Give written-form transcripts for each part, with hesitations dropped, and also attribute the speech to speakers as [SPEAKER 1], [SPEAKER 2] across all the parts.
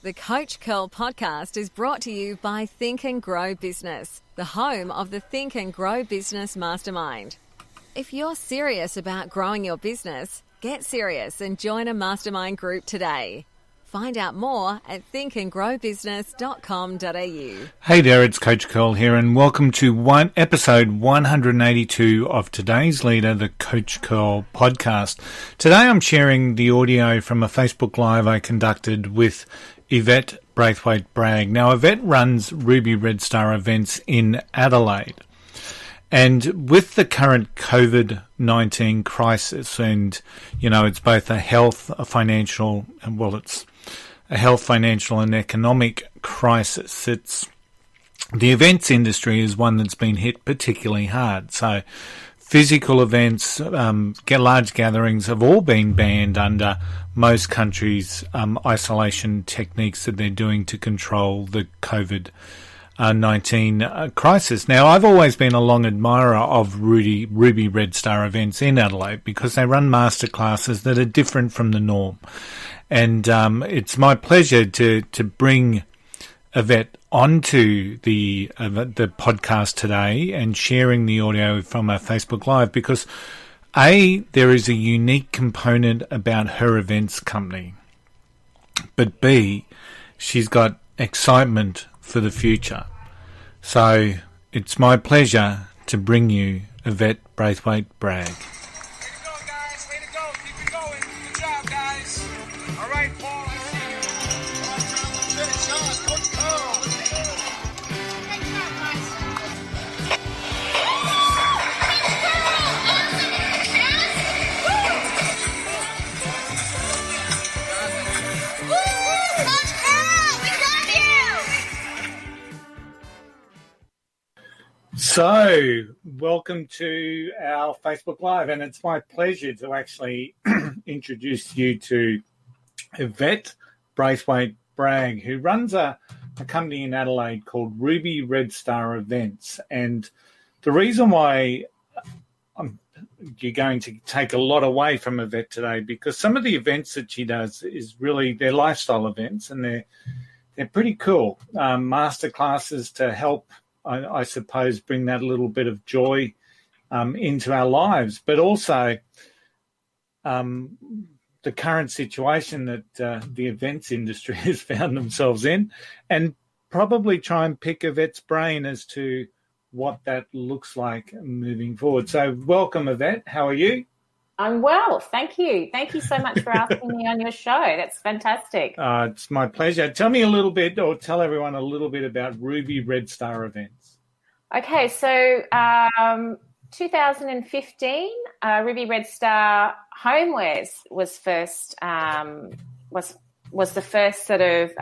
[SPEAKER 1] The Coach Curl podcast is brought to you by Think and Grow Business, the home of the Think and Grow Business Mastermind. If you're serious about growing your business, get serious and join a mastermind group today. Find out more at thinkandgrowbusiness.com.au.
[SPEAKER 2] Hey there, it's Coach Curl here, and welcome to episode 182 of today's leader, the Coach Curl podcast. Today I'm sharing the audio from a Facebook Live I conducted with Yvette Braithwaite-Bragg. Now, Yvette runs Ruby Red Star events in Adelaide. And with the current COVID-19 crisis, and, you know, it's both a health, a financial, and it's a health, financial and economic crisis. The events industry is one that's been hit particularly hard. So physical events, large gatherings have all been banned under most countries' isolation techniques that they're doing to control the COVID-19 crisis. Now, I've always been a long admirer of Ruby Red Star events in Adelaide because they run masterclasses that are different from the norm. And it's my pleasure to bring Yvette onto the podcast today and sharing the audio from our Facebook Live because A, there is a unique component about her events company, but B, she's got excitement for the future. So it's my pleasure to bring you Yvette Braithwaite-Bragg.
[SPEAKER 3] Way to go, guys. Way to go. Keep it going. Good job, guys. All right, Paul, I see you. Finish on. Coach Curl.
[SPEAKER 4] Good job, guys. Coach Curl, we love you!
[SPEAKER 2] So, welcome to our Facebook Live, and it's my pleasure to actually introduce you to Yvette Braithwaite-Bragg, who runs a company in Adelaide called Ruby Red Star Events. And the reason why you're going to take a lot away from Yvette today, because some of the events that she does is really they're lifestyle events, and they're pretty cool. Masterclasses to help, I suppose, bring that little bit of joy into our lives, but also the current situation that the events industry has found themselves in, and probably try and pick Yvette's brain as to what that looks like moving forward. So welcome, Yvette. How are you?
[SPEAKER 5] I'm well, thank you. Thank you so much for asking me on your show. That's fantastic.
[SPEAKER 2] It's my pleasure. Tell me a little bit, or tell everyone a little bit about Ruby Red Star Events.
[SPEAKER 5] Okay, so 2015, Ruby Red Star Homewares was first was the first sort of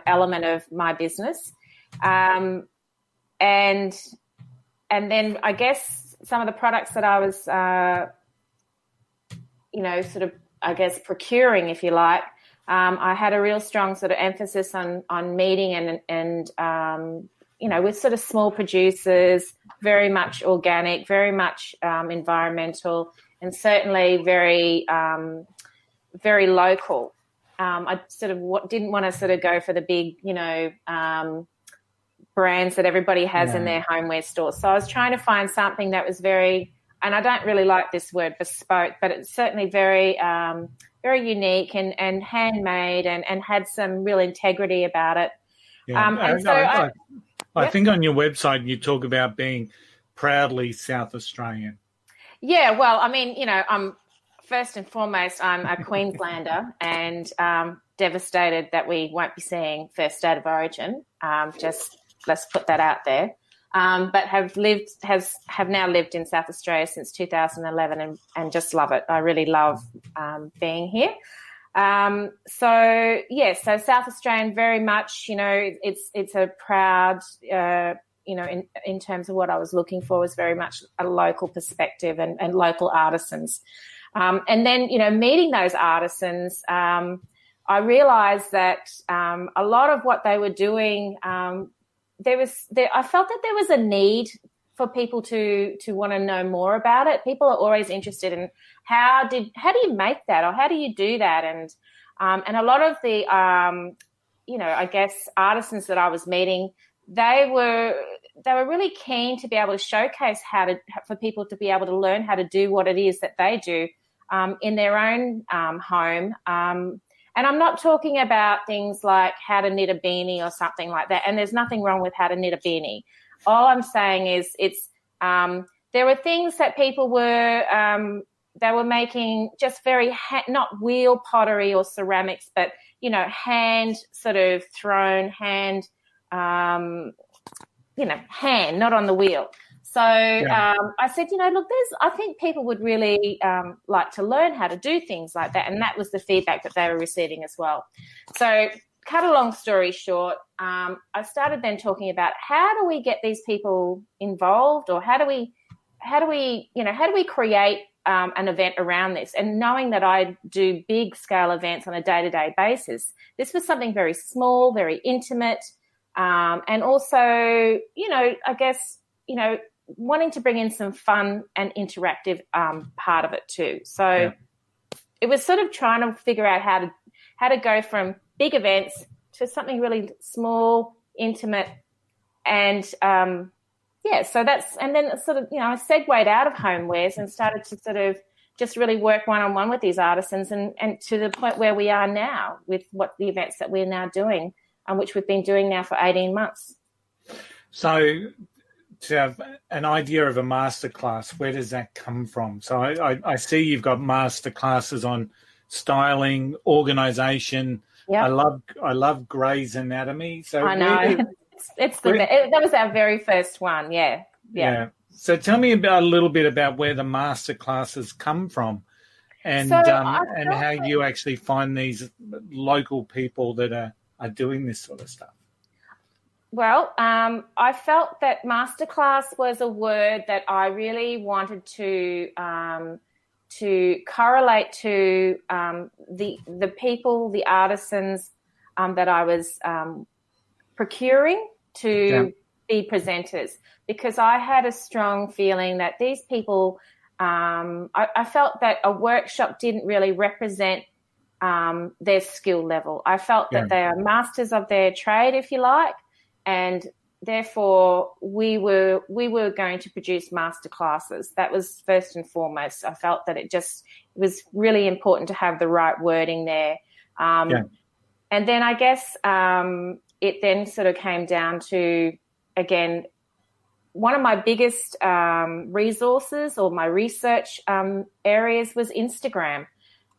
[SPEAKER 5] element of my business, and then I guess some of the products that I was procuring, if you like. I had a real strong sort of emphasis on meeting and with sort of small producers, very much organic, very much environmental, and certainly very, very local. I sort of didn't want to sort of go for the big, brands that everybody has in their homeware stores. So I was trying to find something that was very, and I don't really like this word bespoke, but it's certainly very, very unique and handmade and had some real integrity about it.
[SPEAKER 2] Yeah. I think on your website you talk about being proudly South Australian.
[SPEAKER 5] Yeah, well, I mean, I'm first and foremost, I'm a Queenslander and devastated that we won't be seeing first state of origin. Just let's put that out there. But have now lived in South Australia since 2011 and just love it. I really love being here. So South Australian very much, it's a proud, in terms of what I was looking for was very much a local perspective and local artisans. And then, meeting those artisans, I realized that a lot of what they were doing, I felt that there was a need for people to want to know more about it. People are always interested in how do you make that or how do you do that? And a lot of the I guess artisans that I was meeting, they were really keen to be able to showcase for people to be able to learn how to do what it is that they do in their own home. And I'm not talking about things like how to knit a beanie or something like that. And there's nothing wrong with how to knit a beanie. All I'm saying is there were things that people were they were making just very not wheel pottery or ceramics, but hand sort of thrown, hand, hand, not on the wheel. So I said, look, I think people would really like to learn how to do things like that. And that was the feedback that they were receiving as well. So cut a long story short, I started then talking about how do we get these people involved, or how do we create an event around this? And knowing that I do big scale events on a day-to-day basis, this was something very small, very intimate, and also, I guess, wanting to bring in some fun and interactive part of it too. So it was sort of trying to figure out how to go from big events to something really small, intimate, and so and then sort of, I segued out of homewares and started to sort of just really work one-on-one with these artisans and to the point where we are now with what the events that we're now doing, which we've been doing now for 18 months.
[SPEAKER 2] So to have an idea of a masterclass, where does that come from? So I see you've got masterclasses on styling, organisation.
[SPEAKER 5] Yeah,
[SPEAKER 2] I love Grey's Anatomy. So
[SPEAKER 5] I know that was our very first one. Yeah.
[SPEAKER 2] So tell me a little bit about where the masterclasses come from, and how you actually find these local people that are doing this sort of stuff.
[SPEAKER 5] Well, I felt that masterclass was a word that I really wanted to correlate to the people, the artisans that I was procuring to be presenters, because I had a strong feeling that these people, I felt that a workshop didn't really represent their skill level. I felt that they are masters of their trade, if you like, and therefore we were going to produce masterclasses. That was first and foremost. I felt that it was really important to have the right wording there. And then I guess it then sort of came down to, again, one of my biggest resources or my research areas was Instagram.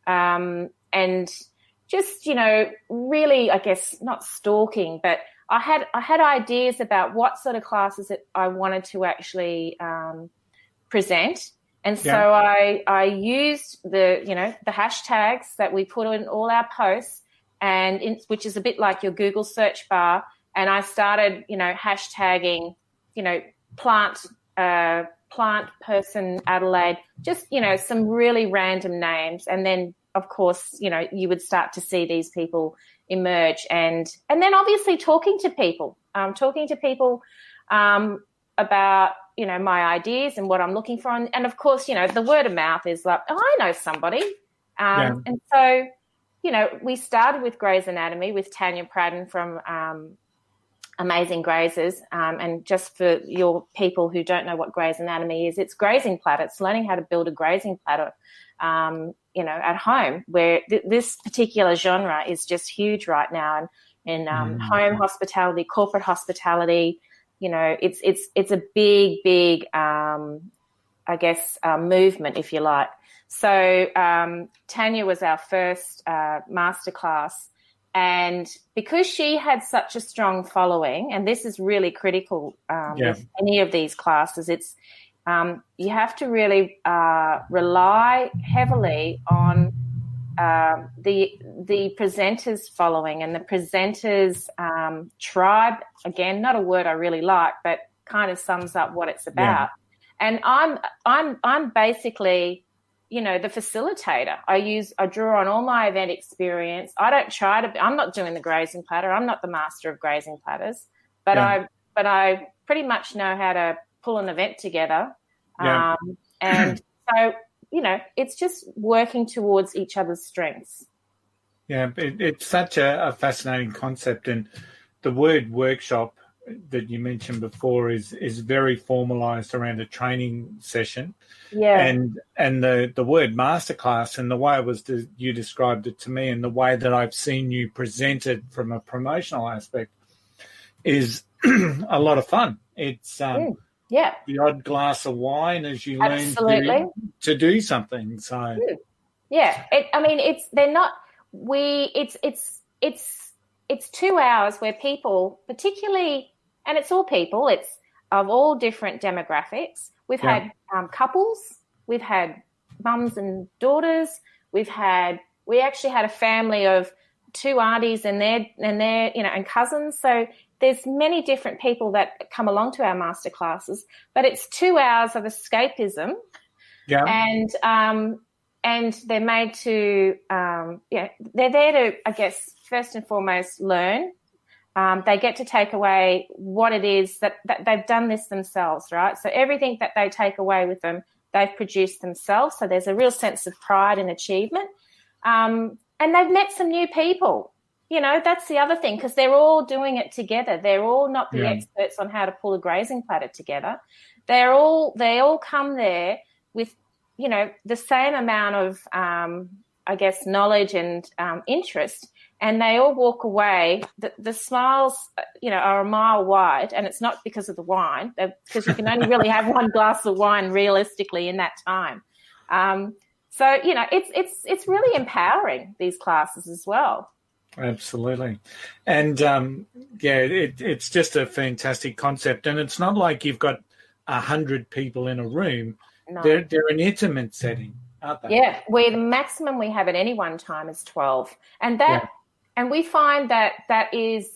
[SPEAKER 5] And just, really, I guess, not stalking, but I had ideas about what sort of classes that I wanted to actually present. And so I used the hashtags that we put in all our posts, which is a bit like your Google search bar. And I started, hashtagging, plant person Adelaide, just, some really random names. And then, of course, you would start to see these people emerge, and then obviously talking to people about, my ideas and what I'm looking for. And of course, the word of mouth is like, oh, I know somebody. And so, we started with Grey's Anatomy with Tanya Pradden from Amazing Grazers. And just for your people who don't know what Grey's Anatomy is, it's grazing platter. It's learning how to build a grazing platter, at home, where this particular genre is just huge right now. And in home hospitality, corporate hospitality, it's a big, I guess, movement, if you like. So Tanya was our first masterclass. And because she had such a strong following, and this is really critical with any of these classes, it's you have to really rely heavily on the presenters' following and the presenters' tribe. Again, not a word I really like, but kind of sums up what it's about. And I'm basically, the facilitator. I draw on all my event experience. I don't try to. I'm not doing the grazing platter. I'm not the master of grazing platters, but I pretty much know how to pull an event together. And so, it's just working towards each other's strengths.
[SPEAKER 2] Yeah, it's such a fascinating concept, and the word workshop that you mentioned before is very formalized around a training session,
[SPEAKER 5] Yeah.
[SPEAKER 2] and the word masterclass and the way you described it to me and the way that I've seen you present it from a promotional aspect is a lot of fun. It's
[SPEAKER 5] Yeah.
[SPEAKER 2] the odd glass of wine as you
[SPEAKER 5] Absolutely.
[SPEAKER 2] learn to do something. So
[SPEAKER 5] yeah, it's 2 hours where people, particularly, and it's all people, it's of all different demographics. We've had couples, we've had mums and daughters, we actually had a family of 2 aunties and their and cousins. So there's many different people that come along to our masterclasses, but it's 2 hours of escapism.
[SPEAKER 2] Yeah.
[SPEAKER 5] And they're made to, they're there to, I guess, first and foremost, learn. They get to take away what it is that they've done this themselves, right? So everything that they take away with them, they've produced themselves. So there's a real sense of pride and achievement. And they've met some new people. That's the other thing, because they're all doing it together. They're all not the experts on how to pull a grazing platter together. They all come there with, the same amount of, knowledge and interest, and they all walk away. The smiles, are a mile wide, and it's not because of the wine, because you can only really have one glass of wine realistically in that time. So it's really empowering, these classes as well.
[SPEAKER 2] Absolutely. And it's just a fantastic concept. And it's not like you've got 100 people in a room.
[SPEAKER 5] No.
[SPEAKER 2] They're an intimate setting, aren't they?
[SPEAKER 5] Yeah, where the maximum we have at any one time is 12. And and we find that is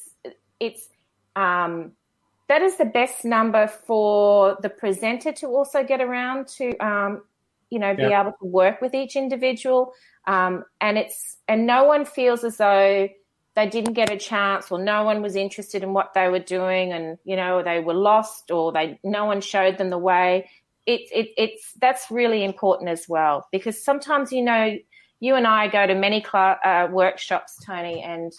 [SPEAKER 5] the best number for the presenter to also get around to be able to work with each individual. And no one feels as though they didn't get a chance, or no one was interested in what they were doing, and they were lost, or no one showed them the way. That's really important as well, because sometimes you and I go to many workshops, Tony, and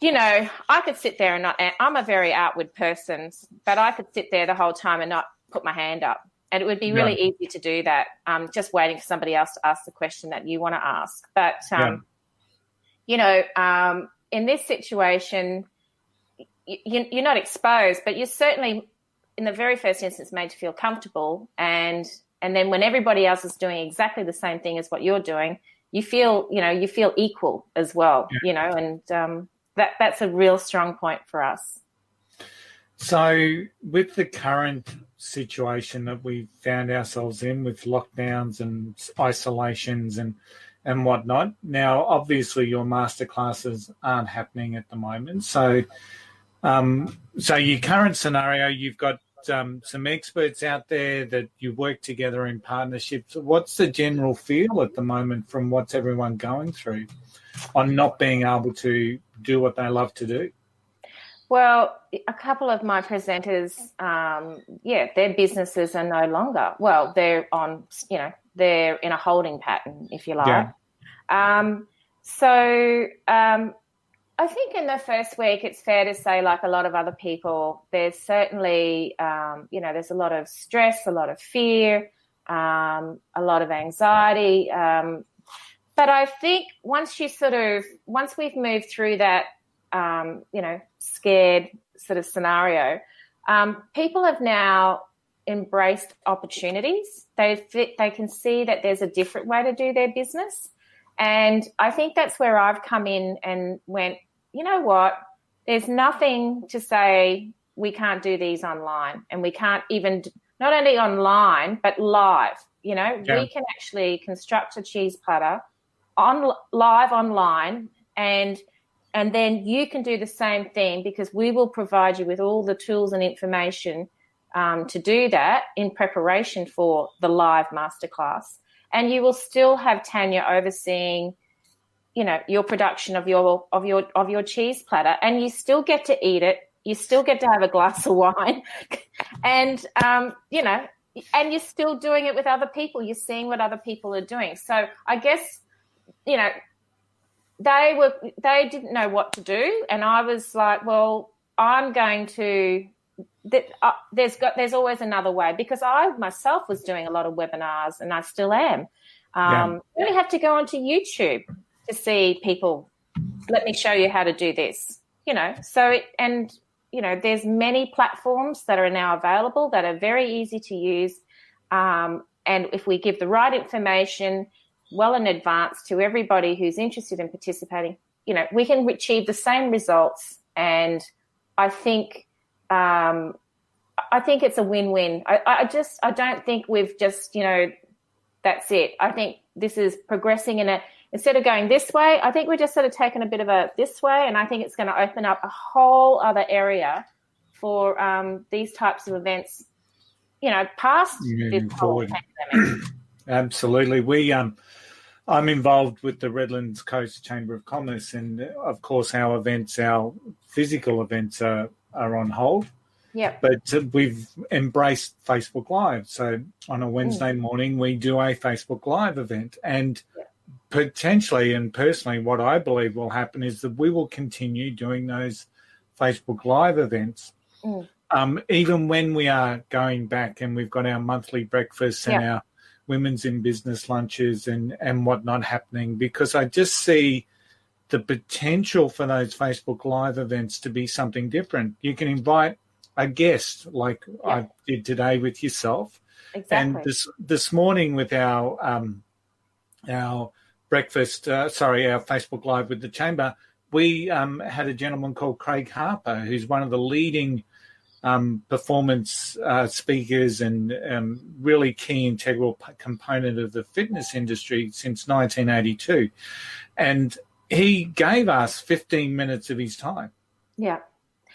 [SPEAKER 5] I could sit there and I'm a very outward person, but I could sit there the whole time and not put my hand up. And it would be really easy to do that, just waiting for somebody else to ask the question that you want to ask. But, in this situation, you're not exposed, but you're certainly, in the very first instance, made to feel comfortable. And then when everybody else is doing exactly the same thing as what you're doing, you feel equal as well, and that's a real strong point for us.
[SPEAKER 2] So with the current situation that we found ourselves in with lockdowns and isolations and whatnot, now obviously your masterclasses aren't happening at the moment. So your current scenario, you've got some experts out there that you work together in partnerships. What's the general feel at the moment from what's everyone going through on not being able to do what they love to do?
[SPEAKER 5] Well, a couple of my presenters, their businesses are no longer. Well, they're on, they're in a holding pattern, if you like. Yeah. I think in the first week, it's fair to say, like a lot of other people, there's certainly, there's a lot of stress, a lot of fear, a lot of anxiety. But I think once we've moved through that, scared sort of scenario, people have now embraced opportunities. They can see that there's a different way to do their business. And I think that's where I've come in and went, you know what, there's nothing to say we can't do these online, and we can't even, not only online, but live. We can actually construct a cheese platter live online, and then you can do the same thing, because we will provide you with all the tools and information to do that in preparation for the live masterclass. And you will still have Tanya overseeing, your production of your cheese platter, and you still get to eat it. You still get to have a glass of wine, and and you're still doing it with other people. You're seeing what other people are doing. So I guess, they didn't know what to do, and I was like, well, I'm going to. There's always another way, because I myself was doing a lot of webinars, and I still am. You only have to go onto YouTube to see people. Let me show you how to do this. There's many platforms that are now available that are very easy to use, and if we give the right information well in advance to everybody who's interested in participating, we can achieve the same results. And I think it's a win-win. I don't think we've just, that's it. I think this is progressing instead of going this way, I think we're just sort of taking a bit of a this way, and I think it's going to open up a whole other area for these types of events, past this whole pandemic.
[SPEAKER 2] Absolutely. I'm involved with the Redlands Coast Chamber of Commerce, and of course our physical events are on hold.
[SPEAKER 5] Yeah.
[SPEAKER 2] But we've embraced Facebook Live. So on a Wednesday morning, we do a Facebook Live event. And potentially and personally, what I believe will happen is that we will continue doing those Facebook Live events. Even when we are going back and we've got our monthly breakfasts and our women's in business lunches and whatnot happening, because I just see the potential for those Facebook Live events to be something different. You can invite a guest like I did today with yourself.
[SPEAKER 5] Exactly.
[SPEAKER 2] And this morning with our breakfast, our Facebook Live with the Chamber, we had a gentleman called Craig Harper, who's one of the leading performance speakers and really key integral component of the fitness industry since 1982. And he gave us 15 minutes of his time.
[SPEAKER 5] Yeah.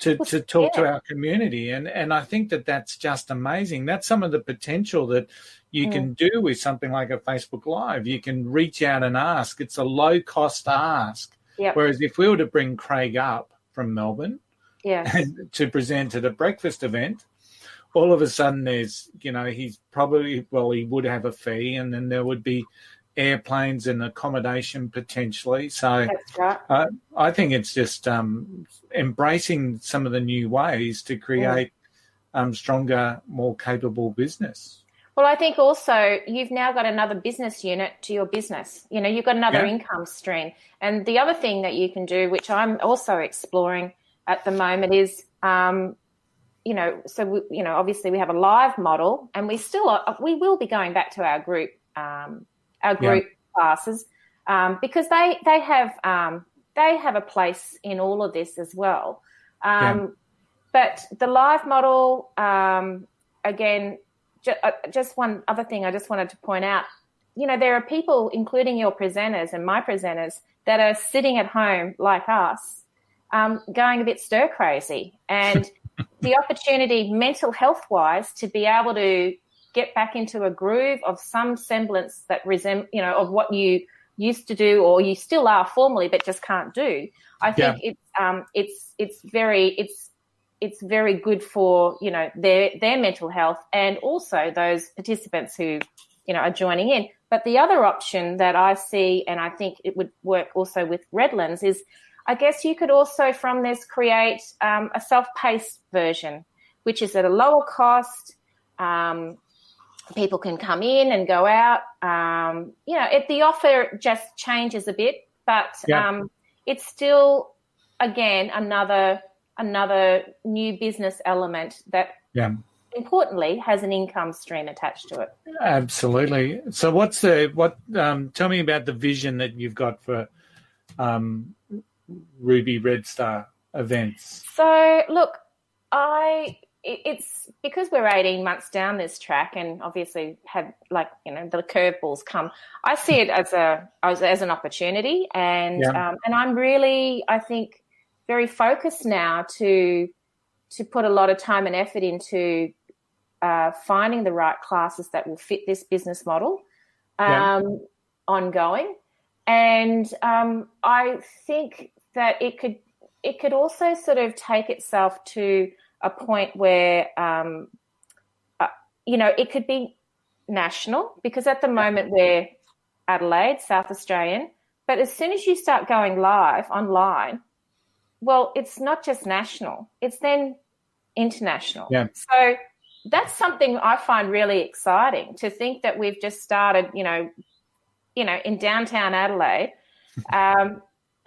[SPEAKER 2] To talk to our community. And I think that's just amazing. That's some of the potential that you can do with something like a Facebook Live. You can reach out and ask. It's a low-cost ask.
[SPEAKER 5] Yep.
[SPEAKER 2] Whereas if we were to bring Craig up from Melbourne and to present at a breakfast event, all of a sudden there's, he's probably, he would have a fee, and then there would be airplanes and accommodation potentially. So
[SPEAKER 5] that's right.
[SPEAKER 2] I think it's just embracing some of the new ways to create stronger, more capable business.
[SPEAKER 5] Well, I think also you've now got another business unit to your business. You've got another income stream. And the other thing that you can do, which I'm also exploring at the moment, is, obviously we have a live model, and we will be going back to our group classes, because they have a place in all of this as well. But the live model, again, just one other thing I just wanted to point out, there are people, including your presenters and my presenters, that are sitting at home like us, going a bit stir crazy, and the opportunity mental health wise to be able to get back into a groove of some semblance that of what you used to do, or you still are formally but just can't do. I think it's very good for their mental health, and also those participants who are joining in. But the other option that I see, and I think it would work also with Redlands, is I guess you could also from this create a self-paced version, which is at a lower cost. People can come in and go out. The offer just changes a bit, but it's still, again, another new business element that importantly has an income stream attached to it.
[SPEAKER 2] Absolutely. So tell me about the vision that you've got for Ruby Red Star events.
[SPEAKER 5] So look, it's because we're 18 months down this track, and obviously had the curveballs come. I see it as an opportunity, and I'm really, I think, very focused now to put a lot of time and effort into finding the right classes that will fit this business model ongoing, and I think that it could also sort of take itself to a point where, it could be national, because at the moment we're Adelaide, South Australian, But as soon as you start going live online, well, it's not just national, it's then international.
[SPEAKER 2] Yeah.
[SPEAKER 5] So that's something I find really exciting, to think that we've just started, in downtown Adelaide.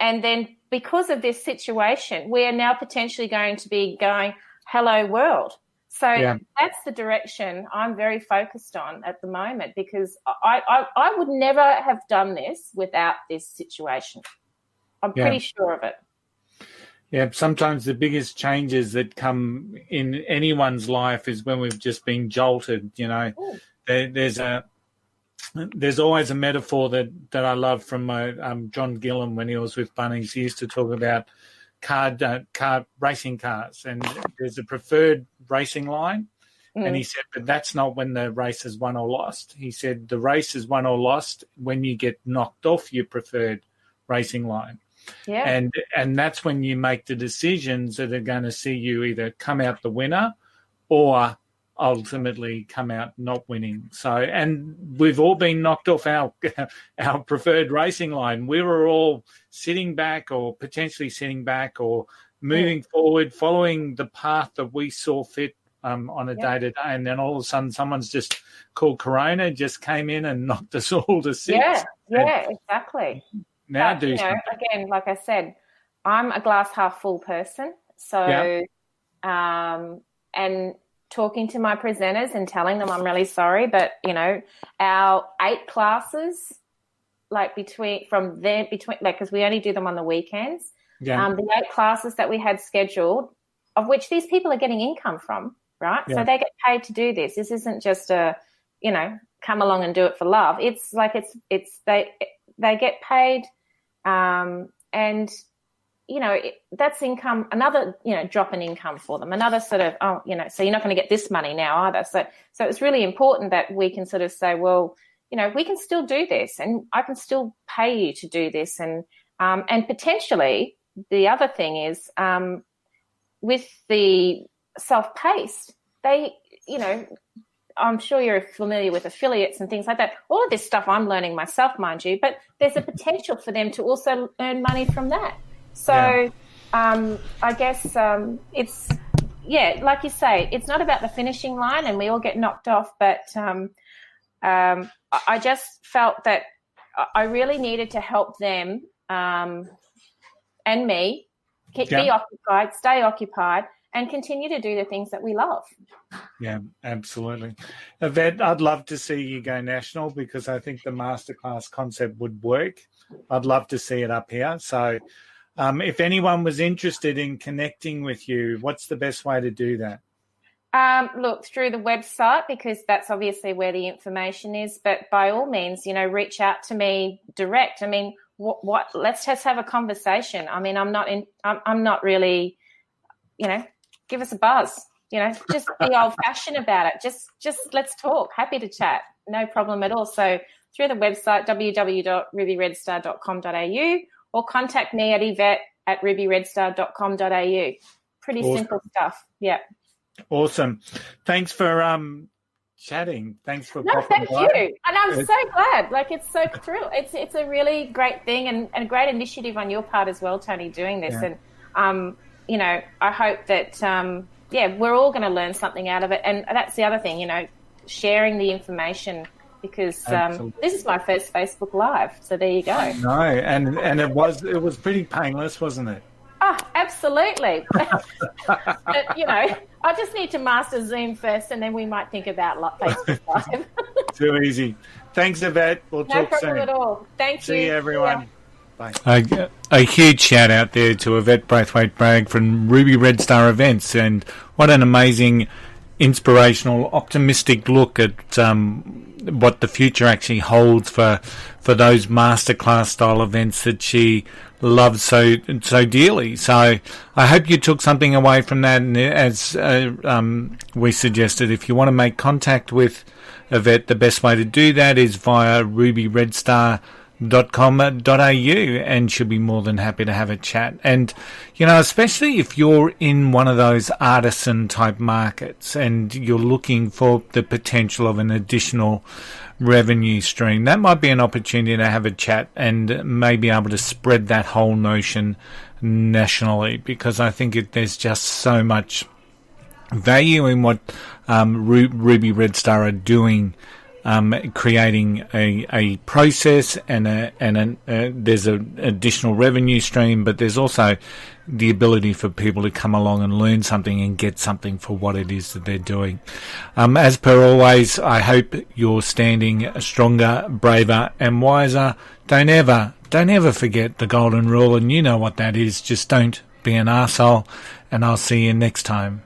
[SPEAKER 5] And then because of this situation, we are now potentially going to be going, hello world. So that's the direction I'm very focused on at the moment, because I would never have done this without this situation. I'm pretty sure of it.
[SPEAKER 2] Yeah, sometimes the biggest changes that come in anyone's life is when we've just been jolted. There's always a metaphor that I love from John Gillam when he was with Bunnings. He used to talk about car racing cars, and there's a preferred racing line. And he said, but that's not when the race is won or lost. He said the race is won or lost when you get knocked off your preferred racing line. Yeah. And that's when you make the decisions that are going to see you either come out the winner or ultimately come out not winning. So, and we've all been knocked off our preferred racing line. We were all sitting back or potentially sitting back or moving forward, following the path that we saw fit on a day-to-day. And then all of a sudden someone's just called Corona, just came in and knocked us all to six.
[SPEAKER 5] Yeah, exactly.
[SPEAKER 2] Now
[SPEAKER 5] but, again, like I said, I'm a glass half full person. So, and talking to my presenters and telling them I'm really sorry, but, our 8 classes, because we only do them on the weekends, the 8 classes that we had scheduled, of which these people are getting income from, right? Yeah. So they get paid to do this. This isn't just come along and do it for love. It's like they get paid, and that's income, another drop in income for them, another sort of so you're not going to get this money now either. So it's really important that we can sort of say, well, we can still do this, and I can still pay you to do this, and potentially the other thing is with the self-paced, they I'm sure you're familiar with affiliates and things like that. All of this stuff I'm learning myself, mind you, but there's a potential for them to also earn money from that. So I guess it's, like you say, it's not about the finishing line and we all get knocked off, but I just felt that I really needed to help them and me be occupied, stay occupied, and continue to do the things that we love.
[SPEAKER 2] Yeah, absolutely. Yvette, I'd love to see you go national, because I think the masterclass concept would work. I'd love to see it up here. So if anyone was interested in connecting with you, what's the best way to do that?
[SPEAKER 5] Look, through the website, because that's obviously where the information is. But by all means, reach out to me direct. I mean, what? Let's just have a conversation. I mean, I'm not really, give us a buzz. Just be old-fashioned about it. Just let's talk. Happy to chat. No problem at all. So through the website, www.rubyredstar.com.au, or contact me at yvette@rubyredstar.com.au. Pretty simple stuff. Yeah.
[SPEAKER 2] Awesome. Thanks for chatting. Thanks for
[SPEAKER 5] thank you. And I'm so glad. It's so thrill. It's a really great thing and a great initiative on your part as well, Tony, doing this. Yeah. And I hope that we're all going to learn something out of it. And that's the other thing, sharing the information, because this is my first Facebook Live. So there you go.
[SPEAKER 2] No, and it was pretty painless, wasn't it?
[SPEAKER 5] Oh, absolutely. But, I just need to master Zoom first, and then we might think about Facebook Live.
[SPEAKER 2] Too easy. Thanks, Yvette. We'll talk soon.
[SPEAKER 5] No problem at all. Thank you.
[SPEAKER 2] See you, everyone.
[SPEAKER 5] Yeah.
[SPEAKER 2] Bye. A huge shout out there to Yvette Braithwaite-Bragg from Ruby Red Star Events, and what an amazing, inspirational, optimistic look at what the future actually holds for those masterclass style events that she loves so dearly. So I hope you took something away from that, and as we suggested, if you want to make contact with Yvette, the best way to do that is via rubyredstar.com.au. and she'll be more than happy to have a chat. And, you know, especially if you're in one of those artisan type markets and you're looking for the potential of an additional revenue stream, that might be an opportunity to have a chat and may be able to spread that whole notion nationally, because I think there's just so much value in what Ruby Red Star are doing, creating a process and there's an additional revenue stream, but there's also the ability for people to come along and learn something and get something for what it is that they're doing. As per always, I hope you're standing stronger, braver and wiser. Don't ever forget the golden rule, and you know what that is. Just don't be an arsehole, and I'll see you next time.